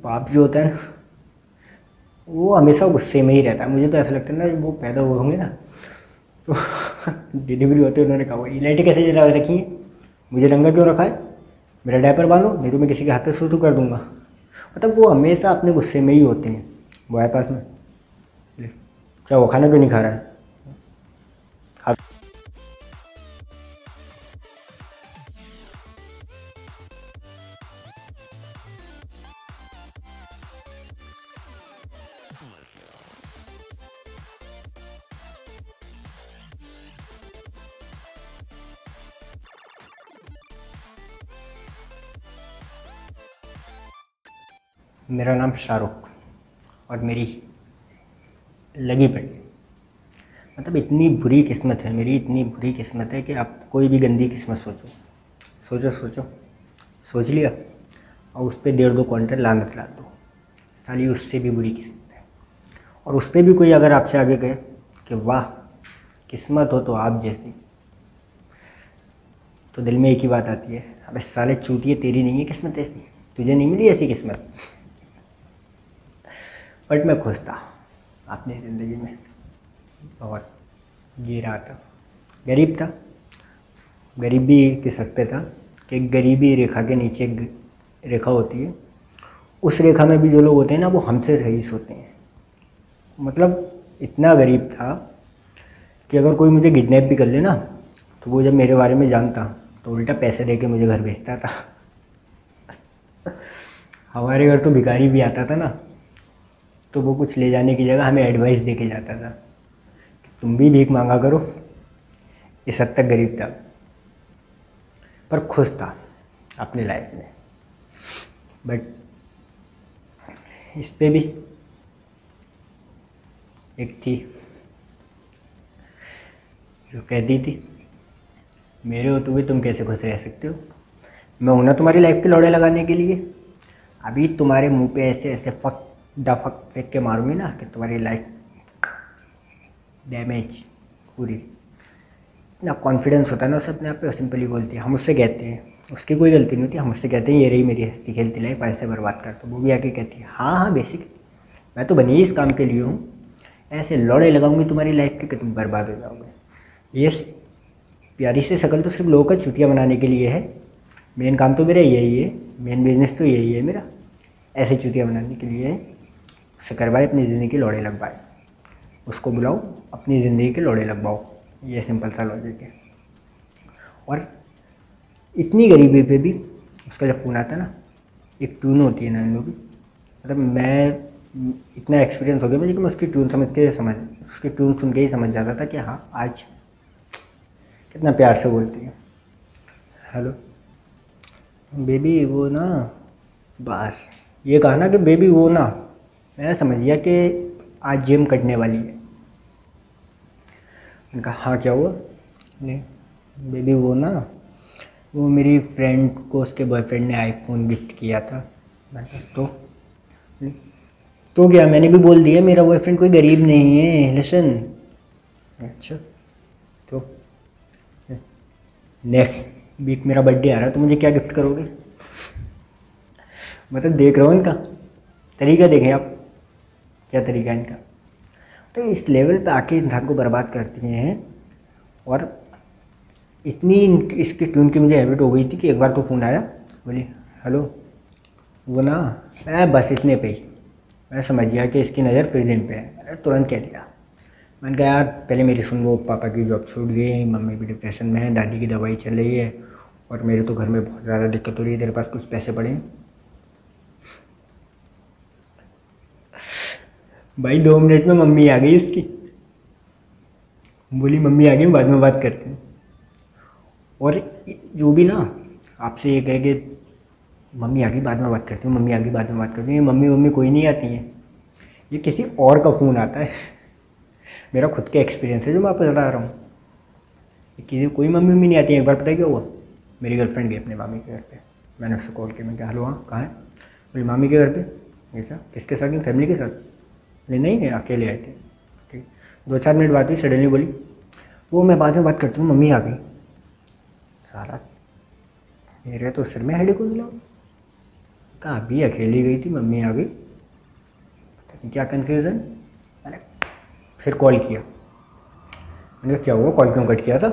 बाप जो होता है ना, वो हमेशा गुस्से में ही रहता है। मुझे तो ऐसा लगता है ना, वो पैदा हुए होंगे ना तो डिलीवरी होते उन्होंने कहा ये लाइटें कैसे जला रखी हैं, मुझे नंगा क्यों रखा है, मेरा डायपर बांधो नहीं तो मैं किसी के हाथ पे सूसू कर दूंगा। मतलब वो हमेशा अपने गुस्से में ही होते हैं। वो है पास में, क्या वो खाना क्यों नहीं खा रहा है? मेरा नाम शाहरुख और मेरी लगी पड़ी। मतलब इतनी बुरी किस्मत है मेरी, इतनी बुरी किस्मत है कि आप कोई भी गंदी किस्मत सोचो, सोचो सोचो, सोच लिया और उस पर 1.5-2 क्वांटल लानत डाल दो, साली उससे भी बुरी किस्मत है। और उस पर भी कोई अगर आपसे आगे कहे कि वाह किस्मत हो तो आप जैसी, तो दिल में एक ही बात आती है, अबे साले चूतिए तेरी नहीं है किस्मत ऐसी, तुझे नहीं मिली ऐसी किस्मत। बट मैं खुश था अपनी ज़िंदगी में, बहुत जी रहा था। गरीब था, गरीबी किस हद पे था कि गरीबी रेखा के नीचे एक रेखा होती है, उस रेखा में भी जो लोग होते हैं ना वो हमसे रईस होते हैं। मतलब इतना गरीब था कि अगर कोई मुझे किडनैप भी कर ले ना, तो वो जब मेरे बारे में जानता तो उल्टा पैसे दे के मुझे घर भेजता था। हमारे घर तो भिखारी भी आता था ना, तो वो कुछ ले जाने की जगह हमें एडवाइस दे के जाता था कि तुम भी भीख मांगा करो। इस हद तक गरीब था, पर खुश था अपनी लाइफ में। बट इस पे भी एक थी जो कहती थी मेरे हो तो भी तुम कैसे खुश रह सकते हो, मैं हूं ना तुम्हारी लाइफ पे लौड़े लगाने के लिए। अभी तुम्हारे मुंह पे ऐसे ऐसे फक दफक फेंक के मारूंगी ना कि तुम्हारी लाइफ डैमेज पूरी। ना कॉन्फिडेंस होता है ना उसे अपने आप पे, सिंपली बोलती है। हम उससे कहते हैं, उसकी कोई गलती नहीं होती, हम उससे कहते हैं ये रही मेरी हंसती खेलती लाइफ, ऐसे बर्बाद कर। तो वो भी आके कहती है हाँ हाँ बेसिक मैं तो बनी ही इस काम के लिए हूँ, ऐसे लौड़े लगाऊंगी तुम्हारी लाइफ के कि तुम बर्बाद हो जाओगे। ये प्यारी सी शक्ल तो सिर्फ लोगों का चुतिया बनाने के लिए है, मेन काम तो मेरा यही है, मेन बिजनेस तो यही है मेरा, ऐसे चुतिया बनाने के लिए है। उससे करवाए अपनी ज़िंदगी के लौड़े लगवाए, उसको बुलाओ अपनी ज़िंदगी के लौड़े लगवाओ, ये सिंपल सा लॉजिक है। और इतनी गरीबी पे भी उसका जब फ़ोन आता ना, एक ट्यून होती है ना इन लोगों की, मतलब मैं इतना एक्सपीरियंस हो गया मुझे कि मैं उसकी ट्यून उसकी ट्यून सुन के ही समझ जाता था कि हाँ आज कितना प्यार से बोलती है। हेलो बेबी वो ना, बस ये कहा ना कि बेबी वो ना, मैं समझ गया कि आज जिम कटने वाली है। उनका हाँ क्या हुआ? नहीं बेबी वो ना, वो मेरी फ्रेंड को उसके बॉयफ्रेंड ने आईफोन गिफ्ट किया था। मैं कहा तो क्या, मैंने भी बोल दिया मेरा बॉयफ्रेंड कोई गरीब नहीं है, लिसन। अच्छा तो नेक्स्ट वीक मेरा बर्थडे आ रहा है तो मुझे क्या गिफ्ट करोगे? मतलब देख रहा हूँ इनका तरीका, देखें आप क्या तरीका है इनका। तो इस लेवल पे आके इंसान को बर्बाद करती हैं। और इतनी इसकी ट्यून की मुझे हैबिट हो गई थी कि एक बार तो फ़ोन आया, बोली हेलो वो ना, मैं बस इतने पे ही मैं समझ गया कि इसकी नज़र फिर दिन पे है। अरे तुरंत कह दिया, मैंने कहा यार पहले मेरी सुन, वो पापा की जॉब छूट गई, मम्मी भी डिप्रेशन में है, दादी की दवाई चल रही है और मेरे तो घर में बहुत ज़्यादा दिक्कत हो रही है, तेरे पास कुछ पैसे पड़े हैं? भाई 2 मिनट में मम्मी आ गई उसकी, बोली मम्मी आ गई बाद में बात करते हैं। और जो भी ना आपसे ये कहे कि मम्मी आ गई बाद में बात करती हूँ, मम्मी आ गई बाद में बात करती हूँ, मम्मी मम्मी कोई नहीं आती है, ये किसी और का फ़ोन आता है। मेरा खुद का एक्सपीरियंस है जो मैं आपको बता रहा हूँ, किसी कोई मम्मी मम्मी नहीं आती है। एक बार पता है क्या हुआ, मेरी गर्लफ्रेंड गई अपने मामी के घर पे, मैंने उससे कॉल किया, मैं कहा हेलो हाँ कहाँ है? बोली मामी के घर पे। ऐसा किसके साथ? फैमिली के साथ? बोले नहीं अकेले आए थे। ठीक, 2-4 मिनट बात हुई, सडनली बोली वो मैं बाद में बात करती हूँ मम्मी आ गई। सारा मेरे तो सिर में हेडेक हो गया। कहा अभी अकेली गई थी, मम्मी आ गई, पता नहीं क्या कन्फ्यूज़न। मैंने फिर कॉल किया, मैंने कहा क्या हुआ, कॉल क्यों कट किया था?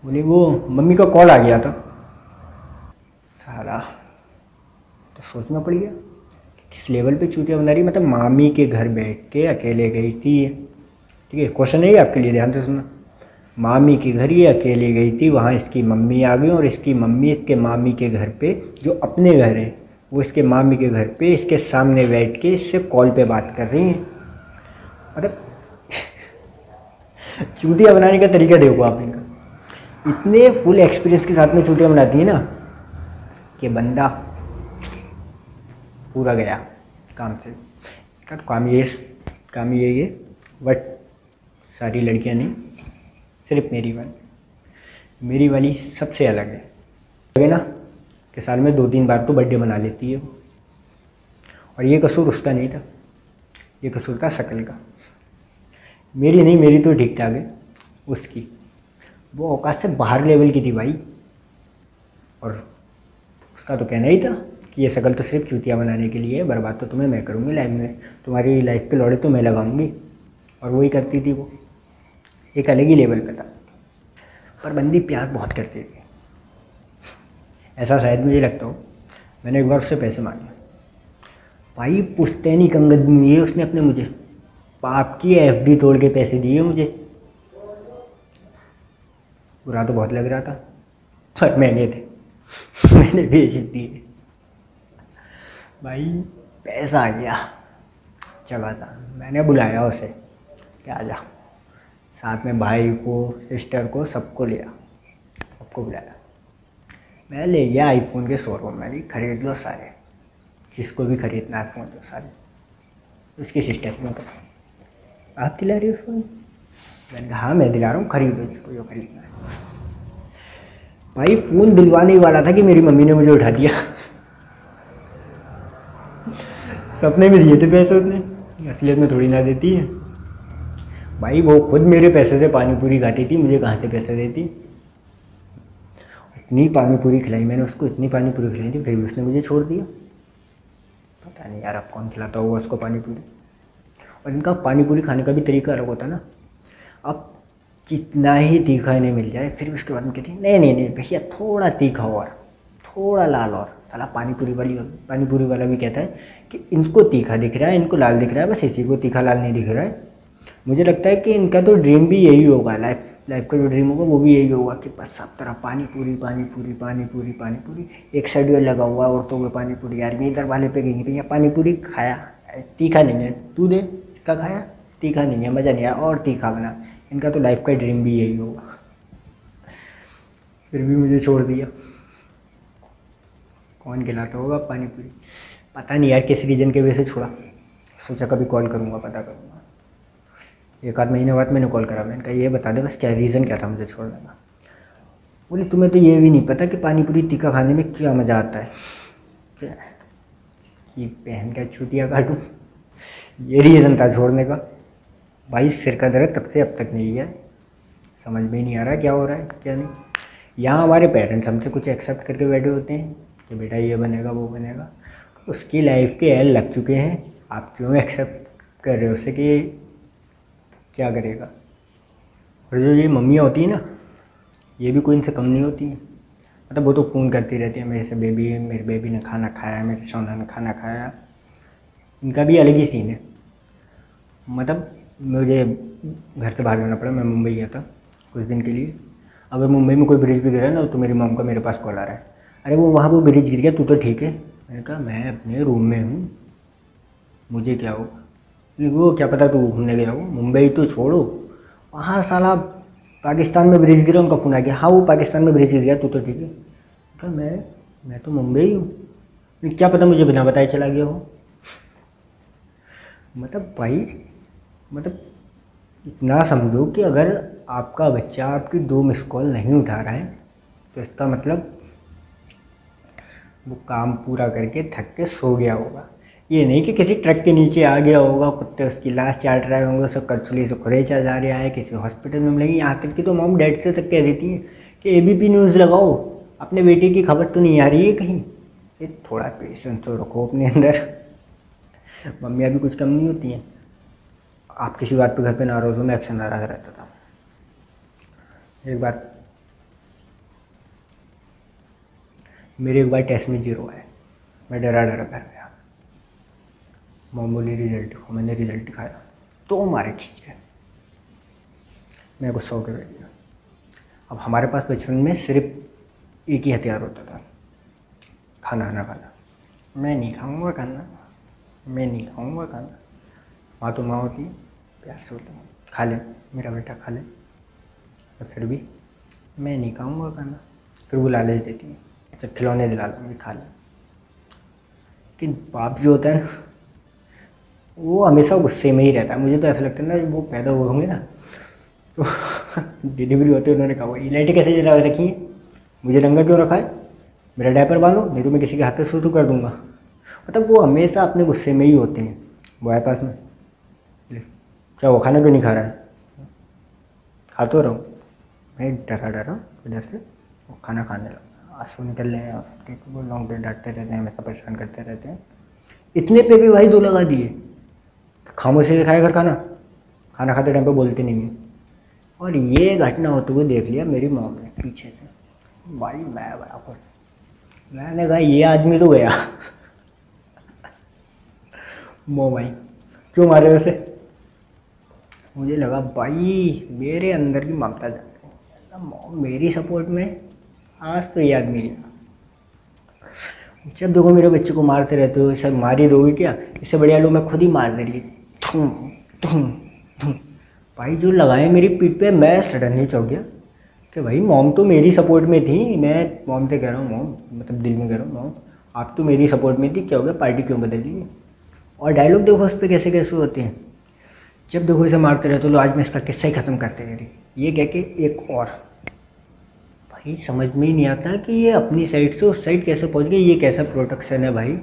बोली वो मम्मी का कॉल आ गया था। साला तो सोचना पड़ गया कि किस लेवल पे चूतिया बना रही, मतलब मामी के घर बैठ के अकेले गई थी। ठीक है, क्वेश्चन है आपके लिए, ध्यान से सुनना। मामी के घर ये अकेले गई थी, वहाँ इसकी मम्मी आ गई और इसकी मम्मी इसके मामी के घर पे, जो अपने घर है वो इसके मामी के घर पे इसके सामने बैठ के इससे कॉल पे बात कर रही हैं। मतलब चूतिया बनाने का तरीका देखो आप इनका, इतने फुल एक्सपीरियंस के साथ में चूतिया बनाती है ना कि बंदा पूरा गया काम से। का काम ये है, बट सारी लड़कियां नहीं, सिर्फ मेरी वाली सबसे अलग है। लगे ना कि साल में 2-3 बार तो बर्थडे मना लेती है वो। और ये कसूर उसका नहीं था, ये कसूर था शक्ल का। मेरी नहीं, मेरी तो ठीक ठाक है, उसकी वो औकात से बाहर लेवल की थी भाई। और उसका तो कहना ही था कि ये शक्ल तो सिर्फ चूतिया बनाने के लिए है, बर्बाद तो तुम्हें मैं करूँगी लाइफ में, तुम्हारी लाइफ के लौड़े तो मैं लगाऊंगी। और वही करती थी वो, एक अलग ही लेवल पे था। पर बंदी प्यार बहुत करती थी, ऐसा शायद मुझे लगता हो। मैंने एक बार उससे पैसे मांगे भाई, पुश्तैनी कंगन दिए उसने अपने मुझे, बाप की एफडी तोड़ के पैसे दिए मुझे। बुरा तो बहुत लग रहा था, पर महंगे थे मैंने बेच दिए भाई। पैसा आ गया, चला था। मैंने बुलाया उसे कि आजा, साथ में भाई को, सिस्टर को, सबको लिया, सबको बुलाया। मैं ले गया आईफोन के शोरूम में, खरीद लो सारे, जिसको भी खरीदना है फ़ोन, तो सारे। उसकी सिस्टर को पता, आप दिला रही हो फ़ोन? मैंने कहा हाँ मैं दिला रहा हूँ, खरीदो जिसको जो खरीदना है। भाई फ़ोन दिलवाने वाला था कि मेरी मम्मी ने मुझे उठा दिया सपने में दिए थे पैसे उसने, असलियत में थोड़ी ना देती है भाई। वो खुद मेरे पैसे से पानी पूरी खाती थी, मुझे कहाँ से पैसे देती। इतनी पानी पूरी खिलाई मैंने उसको, इतनी पानी पूरी खिलाई थी, फिर भी उसने मुझे छोड़ दिया। पता नहीं यार अब कौन खिलाता होगा उसको पानी पूरी। और इनका पानी पूरी खाने का भी तरीका अलग होता है ना। अब कितना ही तीखा इन्हें मिल जाए, फिर उसके बाद में कहती नहीं नहीं नहीं भैया थोड़ा तीखा और थोड़ा लाल और। साला पानी पूरी वाला भी कहता है कि इनको तीखा दिख रहा है, इनको लाल दिख रहा है, बस इसी को तीखा लाल नहीं दिख रहा है। मुझे लगता है कि इनका तो ड्रीम भी यही होगा, लाइफ का जो ड्रीम होगा वो भी यही होगा कि बस सब तरह पानी पूरी पानी पूरी पानी पूरी पानी पूरी। एक साइड में लगा हुआ औरतों को पानी पूरी, यार ये इधर वाले पे गई भैया पानी पूरी खाया, तीखा नहीं है, तू दे, इसका खाया, तीखा नहीं है, मज़ा नहीं आया और तीखा बना। इनका तो लाइफ का ड्रीम भी यही होगा। फिर भी मुझे छोड़ दिया। कौन खिलाता होगा पानी पूरी, पता नहीं यार किस रीजन के वजह से छोड़ा। सोचा कभी कॉल करूँगा, पता करूँगा। 1 आध महीने बाद मैंने कॉल करा, मैंने कहा ये बता दे बस क्या रीज़न क्या था मुझे छोड़ने का। बोली तुम्हें तो ये भी नहीं पता कि पानी पूरी तीखा खाने में क्या मज़ा आता है। क्या ये बहन का चूतिया काटूँ, ये रीज़न था छोड़ने का। भाई सिर का दर्द तब से अब तक नहीं है, समझ में ही नहीं आ रहा क्या हो रहा है क्या नहीं। यहाँ हमारे पेरेंट्स हमसे कुछ एक्सेप्ट करके बैठे होते हैं कि बेटा ये बनेगा वो बनेगा, उसकी लाइफ के एल लग चुके हैं, आप क्यों एक्सेप्ट कर रहे हो उससे कि क्या करेगा। और जो ये मम्मियाँ होती हैं ना, ये भी कोई इनसे कम नहीं होती हैं। मतलब वो तो फ़ोन करती रहती है मेरे से, मेरे बेबी ने खाना खाया, मेरे सोना ने खाना खाया। इनका भी अलग ही सीन है। मतलब मुझे घर से बाहर जाना पड़ा, मैं मुंबई गया था कुछ दिन के लिए। अगर मुंबई में कोई ब्रिज भी गिरा ना तो मेरी मॉम का मेरे पास कॉल आ रहा है, अरे वो ब्रिज गिर गया, तू तो ठीक है। मैंने कहा मैं अपने रूम में हूँ, मुझे क्या हो। वो क्या पता तू घूमने गया हो, मुंबई तो छोड़ो, वहाँ साला पाकिस्तान में ब्रिज गिरा, उनका फ़ोन आ गया, हाँ वो पाकिस्तान में ब्रिज गिर गया, तू तो ठीक है। कहा मैं तो मुंबई हूँ, क्या पता मुझे बिना बताए चला गया हो। मतलब भाई, मतलब इतना समझो कि अगर आपका बच्चा आपकी 2 मिस कॉल नहीं उठा रहा है तो इसका मतलब वो काम पूरा करके थक के सो गया होगा। ये नहीं कि किसी ट्रक के नीचे आ गया होगा, कुत्ते उसकी लाश चाट रहे होंगे, उसको करचुली से खुरेचा जा रहा है, किसी हॉस्पिटल में मिलेगी। यहाँ तक कि तो मॉम डैड से तक कह देती है कि एबीपी न्यूज़ लगाओ, अपने बेटे की खबर तो नहीं आ रही है कहीं, कि थोड़ा पेशेंस तो रखो अपने अंदर। मम्मियाँ भी कुछ कम नहीं होती हैं। आप किसी बात पे घर पे नाराज़ हो, मैं अक्सर नाराज़ रहता था। एक बार मेरे एक बार टेस्ट में 0 आया, मैं डरा डरा घर गया। मॉम बोली रिजल्ट दिखाओ, मैंने रिजल्ट दिखाया तो मारे खींचे, मैं गुस्सा होकर बैठ गया। अब हमारे पास बचपन में सिर्फ एक ही हथियार होता था, खाना ना खाना। मैं नहीं खाऊंगा खाना, मैं नहीं खाऊंगा खाना। माँ तो माँ होती है, प्यार से बोलती है खा ले मेरा बेटा खा ले, तो फिर भी मैं नहीं खाऊंगा खाना। फिर वो लालच देती है, अच्छा खिलौने दिला दूँगी खा ले। लेकिन बाप जो होता है ना, वो हमेशा गुस्से में ही रहता है। मुझे तो ऐसा लगता है ना, वो पैदा हुए होंगे ना तो डिलीवरी होते उन्होंने कहा ये लाइटें कैसे जला रखी हैं, मुझे नंगा क्यों रखा है, मेरा डायपर बांधो नहीं तो मैं किसी के हाथ पे सूसू कर दूंगा। मतलब वो हमेशा अपने गुस्से में ही होते हैं। वो आए पास में, क्या वो खाना क्यों नहीं खा रहा है, खा तो रहो। मैं डरा डरा इधर से वो खाना खाने लगा। आंसू निकल रहे हैं, वो लॉन्ग डे डांटते रहते हैं, हमेशा परेशान करते रहते हैं। इतने पे भी भाई 2 लगा दिए। खामोशी से खाया कर खाना, खाना खाते टाइम पे बोलते नहीं है। और ये घटना होते हुए देख लिया मेरी मॉम ने पीछे से। भाई मैं बड़ा खुश, मैंने कहा ये आदमी तो गया। मॉम आई, क्यों मारे वैसे। मुझे लगा भाई मेरे अंदर की ममता जाग गई। मॉम मेरी सपोर्ट में, आज तो ये आदमी गया। जब देखो मेरे बच्चे को मारते रहते हो, सर मार ही दोगे क्या, इससे बढ़िया लो मैं खुद ही मार दे रही। धूम धूम धूम। भाई जो लगाए मेरी पीठ पे, मैं सडनली चौंक गया कि भाई मॉम तो मेरी सपोर्ट में थी। मैं मॉम से कह रहा हूँ, मॉम मतलब दिल में कह रहा हूँ, मॉम आप तो मेरी सपोर्ट में थी, क्या हो गया पार्टी क्यों बदल ली। और डायलॉग देखो उस पर कैसे कैसे होते हैं, जब देखो इसे मारते रहते हो, लो आज मैं इसका किस्सा ही ख़त्म करते रही, ये कह के एक और। भाई समझ में ही नहीं आता कि ये अपनी साइड से उस साइड कैसे पहुंच गए। ये कैसा प्रोटेक्शन है भाई,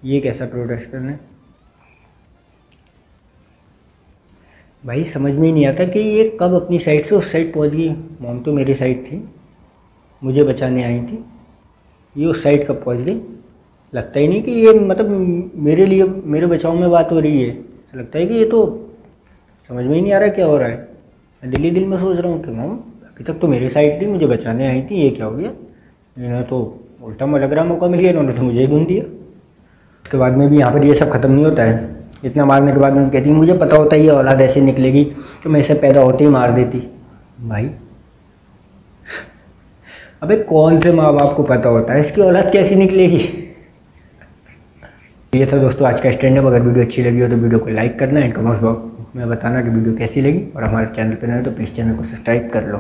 ये कैसा प्रोटेक्शन है भाई, समझ में ही नहीं आता कि ये कब अपनी साइड से उस साइड पहुंच गई। मॉम तो मेरी साइड थी, मुझे बचाने आई थी, ये उस साइड कब पहुंच गई। लगता ही नहीं कि ये मतलब मेरे लिए, मेरे बचाव में बात हो रही है। ऐसा लगता है कि ये तो समझ में ही नहीं आ रहा क्या हो रहा है। मैं दिल ही दिल में सोच रहा हूँ कि मॉम अभी तक तो मेरी साइड थी, मुझे बचाने आई थी, ये क्या हो गया। इन्हें तो उल्टा में लग रहा मौका मिल गया, इन्होंने तो मुझे ही धुन दिया। उसके बाद में भी यहाँ पर ये सब ख़त्म नहीं होता है। इतना मारने के बाद में कहती मुझे पता होता है ये औलाद ऐसे निकलेगी तो मैं इसे पैदा होते ही मार देती। भाई अबे कौन से माँ बाप को पता होता है इसकी औलाद कैसी निकलेगी। ये था दोस्तों आज का स्टैंड अप। अगर वीडियो अच्छी लगी हो तो वीडियो को लाइक करना एंड कमेंट बॉक्स में बताना कि वीडियो कैसी लगी। और हमारे चैनल पर नए हो तो प्लीज़ चैनल को सब्सक्राइब कर लो।